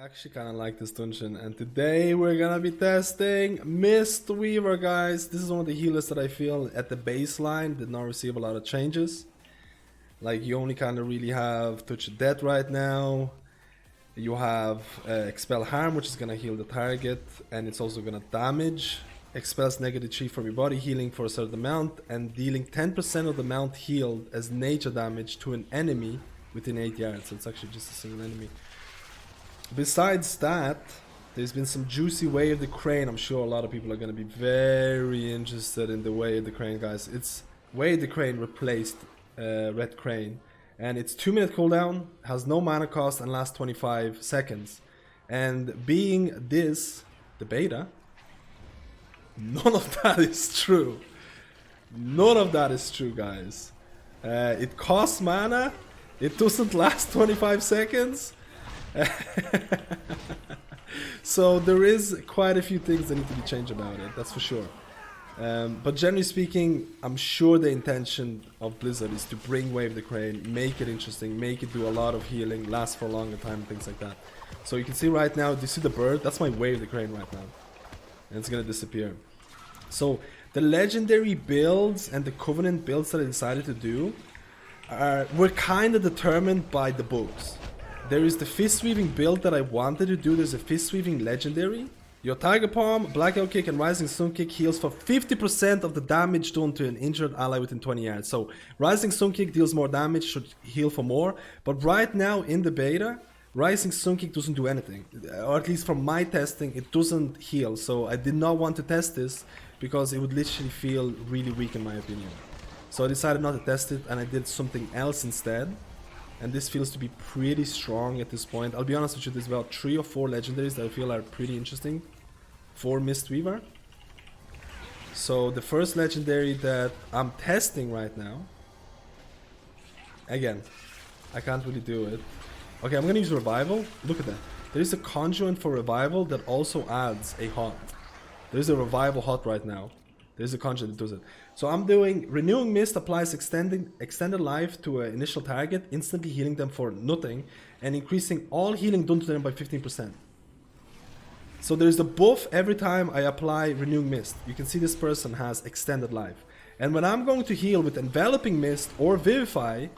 actually kind of like this dungeon, and today we're gonna be testing Mistweaver, guys. This is one of the healers that I feel at the baseline did not receive a lot of changes. Like, you only kind of really have Touch of Death right now. You have Expel Harm, which is gonna heal the target, and it's also gonna damage. Expels negative 3 from your body, healing for a certain amount, and dealing 10% of the amount healed as nature damage to an enemy within 8 yards. So it's actually just a single enemy. Besides that, there's been some juicy Way of the Crane. I'm sure a lot of people are going to be very interested in the Way of the Crane, guys. It's Way of the Crane replaced Red Crane, and it's 2-minute cooldown, has no mana cost, and lasts 25 seconds. And being this, the beta, none of that is true. None of that is true, guys. It costs mana, it doesn't last 25 seconds. So there is quite a few things that need to be changed about it, that's for sure. But generally speaking, I'm sure the intention of Blizzard is to bring Wave the Crane, make it interesting, make it do a lot of healing, last for a longer time, things like that. So you can see right now, do you see the bird? That's my Wave the Crane right now. And it's gonna disappear. So the legendary builds and the Covenant builds that I decided to do were kind of determined by the books. There is the Fistweaving build that I wanted to do. There's a Fistweaving legendary. Your Tiger Palm, Blackout Kick, and Rising Sun Kick heals for 50% of the damage done to an injured ally within 20 yards. So Rising Sun Kick deals more damage, should heal for more. But right now in the beta, Rising Sun Kick doesn't do anything. Or at least from my testing, it doesn't heal. So I did not want to test this because it would literally feel really weak in my opinion. So I decided not to test it, and I did something else instead. And this feels to be pretty strong at this point. I'll be honest with you, there's about 3 or 4 legendaries that I feel are pretty interesting for Mistweaver. So the first legendary that I'm testing right now, again, I can't really do it. Okay, I'm gonna use Revival. Look at that. There is a conduit for Revival that also adds a hot. There's a Revival hot right now. There's a conduit that does it. So I'm doing Renewing Mist applies extended life to an initial target, instantly healing them for nothing, and increasing all healing done to them by 15%. So there's a buff every time I apply Renewing Mist. You can see this person has extended life. And when I'm going to heal with Enveloping Mist or Vivify,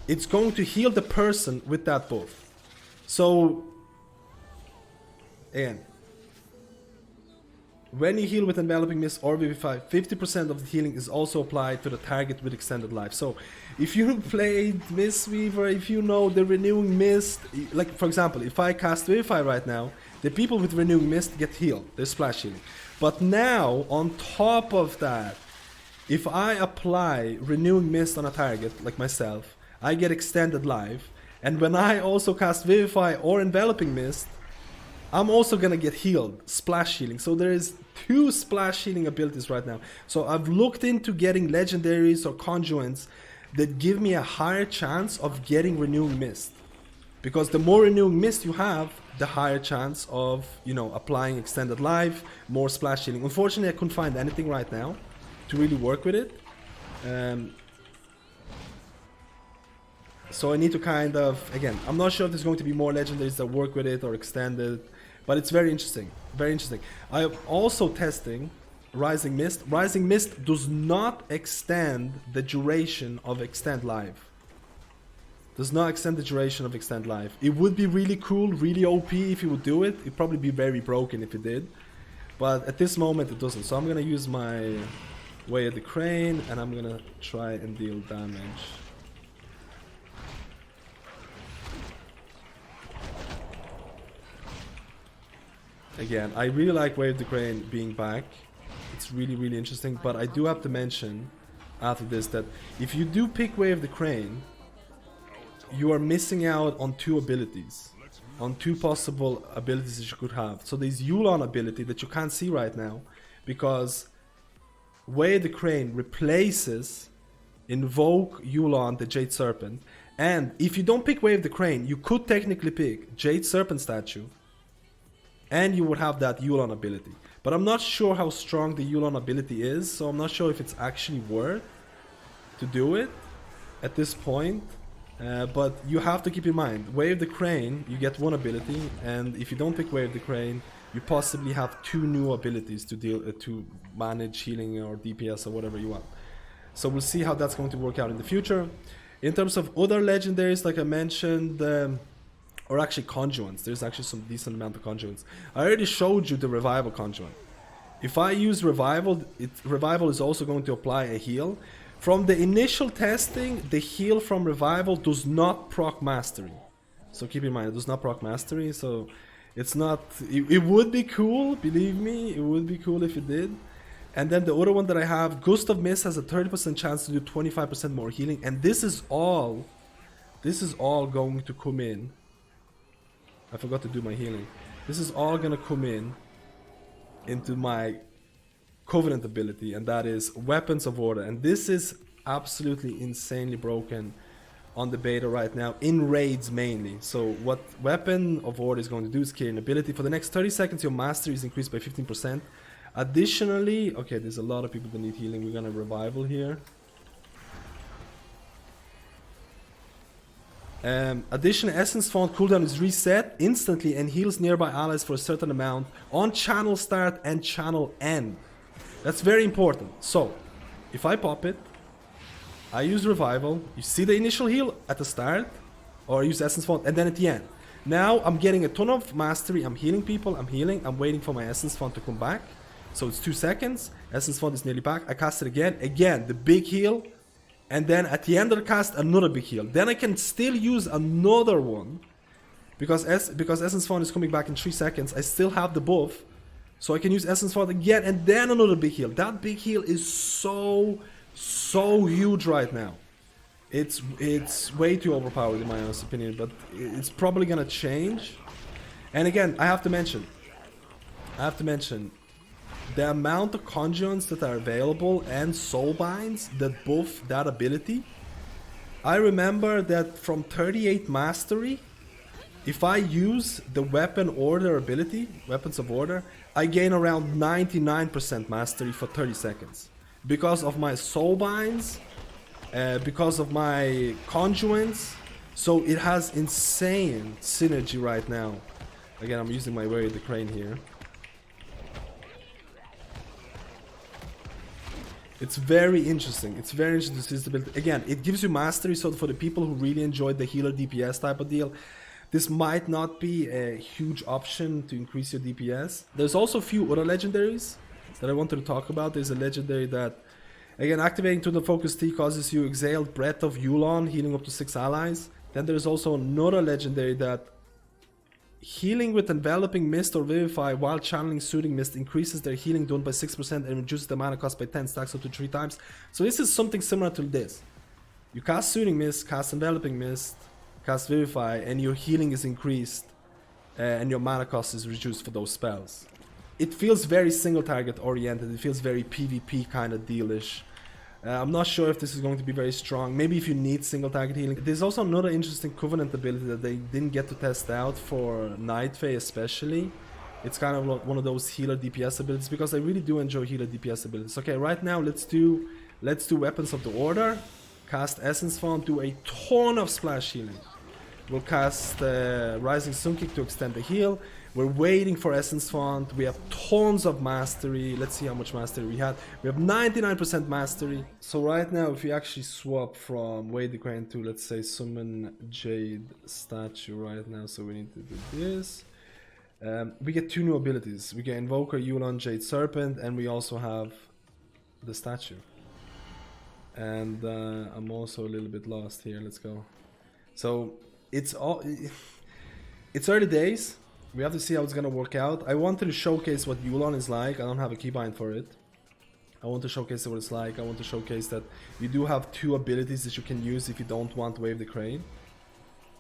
it's going to heal the person with that buff. So, again, when you heal with Enveloping Mist or Vivify, 50% of the healing is also applied to the target with extended life. So, if you played Mistweaver, if you know the Renewing Mist, like for example, if I cast Vivify right now, the people with Renewing Mist get healed, they're splash healing. But now, on top of that, if I apply Renewing Mist on a target, like myself, I get extended life, and when I also cast Vivify or Enveloping Mist, I'm also gonna get healed, splash healing. So there is 2 splash healing abilities right now. So I've looked into getting legendaries or conduits that give me a higher chance of getting Renewing Mist. Because the more Renewing Mist you have, the higher chance of, you know, applying extended life, more splash healing. Unfortunately, I couldn't find anything right now to really work with it. So I need to kind of, again, I'm not sure if there's going to be more legendaries that work with it or extended. But it's very interesting, very interesting. I am also testing Rising Mist. Rising Mist does not extend the duration of Extend Life. Does not extend the duration of Extend Life. It would be really cool, really OP if you would do it. It'd probably be very broken if it did. But at this moment it doesn't. So I'm gonna use my Way of the Crane and I'm gonna try and deal damage. Again, I really like Wave the Crane being back. It's really, really interesting. But I do have to mention after this that if you do pick Wave the Crane, you are missing out on 2 abilities. On 2 possible abilities that you could have. So there's Yulon ability that you can't see right now, because Wave the Crane replaces Invoke Yulon, the Jade Serpent. And if you don't pick Wave the Crane, you could technically pick Jade Serpent statue, and you would have that Yulon ability. But I'm not sure how strong the Yulon ability is, so I'm not sure if it's actually worth to do it at this point. But you have to keep in mind, Wave the Crane, you get one ability, and if you don't pick Wave the Crane, you possibly have 2 new abilities to deal to manage healing or DPS or whatever you want. So we'll see how that's going to work out in the future. In terms of other legendaries, like I mentioned, or actually conduits, there's actually some decent amount of conduits. I already showed you the revival conduit. If I use revival, revival is also going to apply a heal. From the initial testing, the heal from revival does not proc mastery. So keep in mind, it does not proc mastery, so it's not... It would be cool, believe me, it would be cool if it did. And then the other one that I have, Gust of Mist has a 30% chance to do 25% more healing, and this is all going to come in. I forgot to do my healing. This is all gonna come in into my Covenant ability, and that is Weapons of Order. And this is absolutely insanely broken on the beta right now, in raids mainly. So what Weapon of Order is going to do is Kyrian ability. For the next 30 seconds, your mastery is increased by 15%. Additionally, okay, there's a lot of people that need healing. We're gonna revival here. Additional Essence Font cooldown is reset instantly and heals nearby allies for a certain amount on channel start and channel end. That's very important. So, if I pop it, I use Revival, you see the initial heal at the start, or I use Essence Font, and then at the end. Now, I'm getting a ton of mastery, I'm healing people, I'm healing, I'm waiting for my Essence Font to come back. So it's 2 seconds, Essence Font is nearly back, I cast it again, the big heal, and then at the end of the cast, another big heal. Then I can still use another one, because Essence Font is coming back in 3 seconds, I still have the buff. So I can use Essence Font again and then another big heal. That big heal is so huge right now. It's way too overpowered in my honest opinion, but it's probably gonna change. And again, I have to mention the amount of conjuncts that are available and soulbinds that buff that ability. I remember that from 38 mastery, if I use the Weapon Order ability, Weapons of Order, I gain around 99% mastery for 30 seconds. Because of my soulbinds, because of my conjuits, so it has insane synergy right now. Again, I'm using my Wave the Crane here. It's very interesting. It's very interesting to see this ability. Again, it gives you mastery, so for the people who really enjoyed the healer DPS type of deal, this might not be a huge option to increase your DPS. There's also a few other legendaries that I wanted to talk about. There's a legendary that, again, activating to the focus T causes you exhaled breath of Yulon, healing up to 6 allies. Then there's also another legendary that healing with enveloping mist or vivify while channeling soothing mist increases their healing done by 6% and reduces the mana cost by 10, stacks up to 3 times. So this is something similar to this. You cast soothing mist, cast enveloping mist, cast Vivify, and your healing is increased and your mana cost is reduced for those spells. It feels very single target oriented, it feels very PvP kind of dealish. I'm not sure if this is going to be very strong, maybe if you need single target healing. There's also another interesting Covenant ability that they didn't get to test out for Night Fae especially. It's kind of like one of those healer DPS abilities, because I really do enjoy healer DPS abilities. Okay, right now let's do Weapons of the Order, cast Essence Font, do a ton of splash healing. We'll cast Rising Sun Kick to extend the heal. We're waiting for Essence Font. We have tons of mastery. Let's see how much mastery we had. We have 99% mastery. So right now, if we actually swap from Wave the Crane to, let's say, Summon Jade Statue right now, so we need to do this. We get 2 new abilities. We get Invoker, Yulon, Jade Serpent, and we also have the statue. And I'm also a little bit lost here. Let's go. So it's early days. We have to see how it's gonna work out. I wanted to showcase what Yulon is like. I don't have a keybind for it. I want to showcase what it's like. I want to showcase that you do have 2 abilities that you can use if you don't want to Wave the Crane.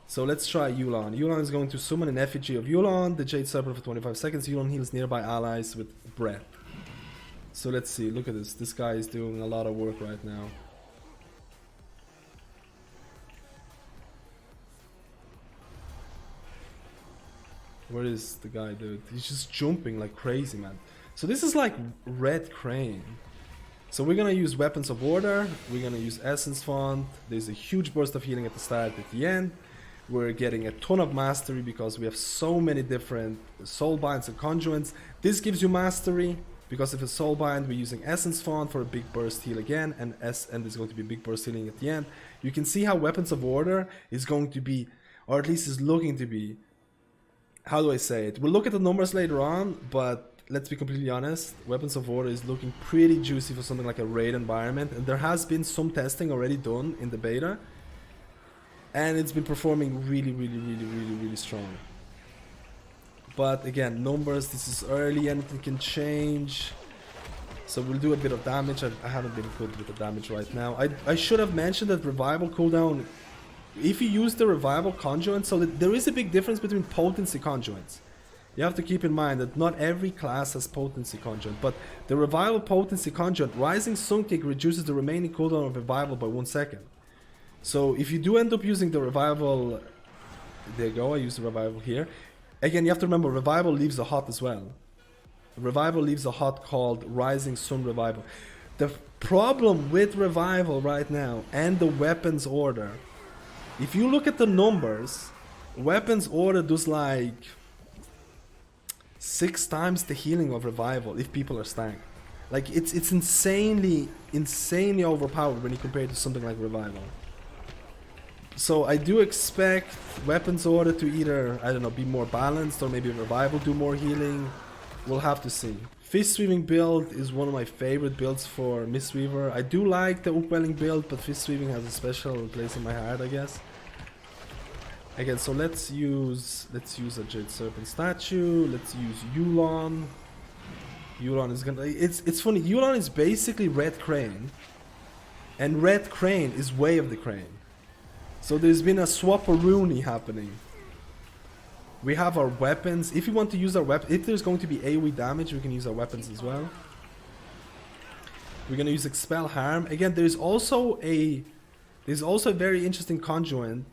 So let's try Yulon. Yulon is going to summon an effigy of Yulon, the Jade Serpent for 25 seconds. Yulon heals nearby allies with breath. So let's see. Look at this. This guy is doing a lot of work right now. Where is the guy, dude? He's just jumping like crazy, man. So this is like Red Crane. So we're gonna use Weapons of Order, we're gonna use Essence Font, there's a huge burst of healing at the start, at the end. We're getting a ton of mastery because we have so many different soul binds and conduits. This gives you mastery, because if it's soul bind, we're using Essence Font for a big burst heal again, and there's going to be big burst healing at the end. You can see how Weapons of Order is going to be, or at least is looking to be, how do I say it? We'll look at the numbers later on, but let's be completely honest, Weapons of Order is looking pretty juicy for something like a raid environment, and there has been some testing already done in the beta, and it's been performing really strong. But again, numbers, this is early, anything can change, so we'll do a bit of damage. I haven't been good with the damage right now. I should have mentioned that revival cooldown, if you use the revival conduit, so that there is a big difference between potency conduits. You have to keep in mind that not every class has potency conduit, but the revival potency conduit, Rising Sun Kick reduces the remaining cooldown of revival by 1 second. So if you do end up using the revival, there you go, I use the revival here. Again, you have to remember, revival leaves a hot as well. Revival leaves a hot called Rising Sun Revival. The problem with revival right now and the weapons order, if you look at the numbers, weapons order does like 6 times the healing of revival if people are stacked. Like it's insanely overpowered when you compare it to something like revival. So I do expect weapons order to either, I don't know, be more balanced, or maybe revival do more healing. We'll have to see. Fistweaving build is one of my favorite builds for Mistweaver. I do like the Upwelling build, but Fistweaving has a special place in my heart, I guess. Again, so let's use a Jade Serpent statue. Let's use Yulon. Yulon is gonna. It's funny. Yulon is basically Red Crane, and Red Crane is Way of the Crane. So there's been a swap-a-rooney happening. We have our weapons. If you want to use our weapon, if there's going to be AoE damage, we can use our weapons as well. We're gonna use Expel Harm. Again, there's also a very interesting conduit.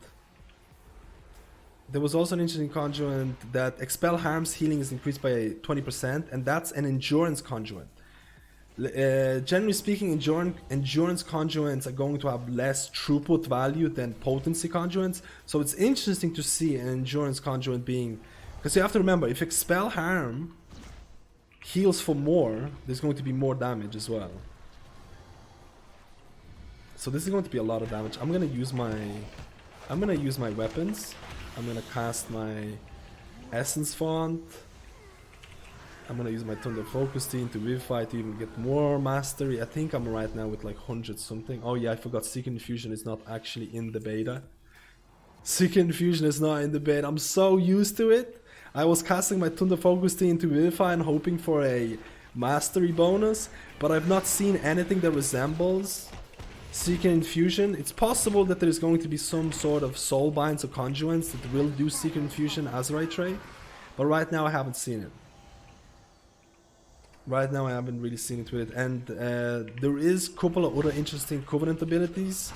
There was also an interesting conduit that Expel Harm's healing is increased by 20%, and that's an endurance conduit. Generally speaking, endurance conduits are going to have less throughput value than potency conduits, so it's interesting to see an endurance conduit being, because you have to remember, if Expel Harm heals for more, there's going to be more damage as well. So this is going to be a lot of damage. I'm gonna use my weapons. I'm gonna cast my Essence Font. I'm gonna use my Thunder Focus Team to Vivify to even get more mastery. I think I'm right now with like 100 something. Oh yeah, I forgot Seeker Infusion is not actually in the beta. Seeker Infusion is not in the beta. I'm so used to it. I was casting my Thunder Focus Team to Vivify and hoping for a mastery bonus, but I've not seen anything that resembles Seeker Infusion. It's possible that there's going to be some sort of soul binds or conduits that will do Seeker Infusion as right trade, but right now I haven't seen it. Right now I haven't really seen it with it, and there is a couple of other interesting Covenant abilities,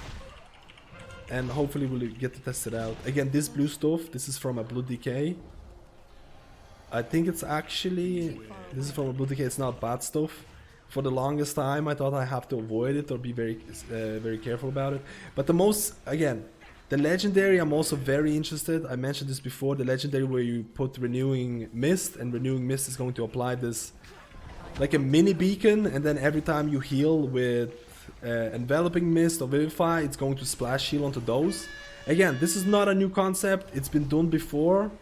and hopefully we'll get to test it out. Again, this blue stuff, this is from a Blood Decay. I think it's actually, this is from a Blood Decay, it's not bad stuff. For the longest time I thought I have to avoid it or be very careful about it. But the most, again, the legendary I'm also very interested. I mentioned this before, the legendary where you put Renewing Mist, and Renewing Mist is going to apply this like a mini beacon, and then every time you heal with Enveloping Mist or Vivify, it's going to splash heal onto those. Again, this is not a new concept, it's been done before.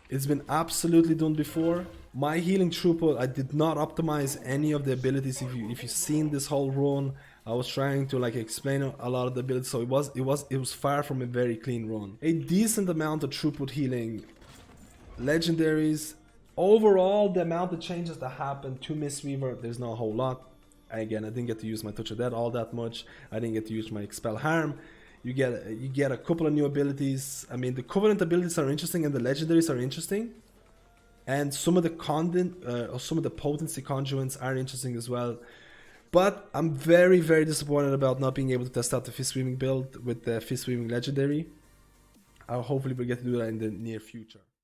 It's been absolutely done before. My healing throughput, I did not optimize any of the abilities. If you've seen this whole run, I was trying to like explain a lot of the abilities, so it was far from a very clean run. A decent amount of throughput healing. Legendaries. Overall, the amount of changes that happened to Mistweaver, there's not a whole lot. Again, I didn't get to use my Touch of Death all that much. I didn't get to use my Expel Harm. You get a couple of new abilities. I mean, the Covenant abilities are interesting and the legendaries are interesting. And some of the content, or some of the potency conduits are interesting as well. But I'm very disappointed about not being able to test out the Fistweaving build with the Fistweaving legendary. Hopefully we'll get to do that in the near future.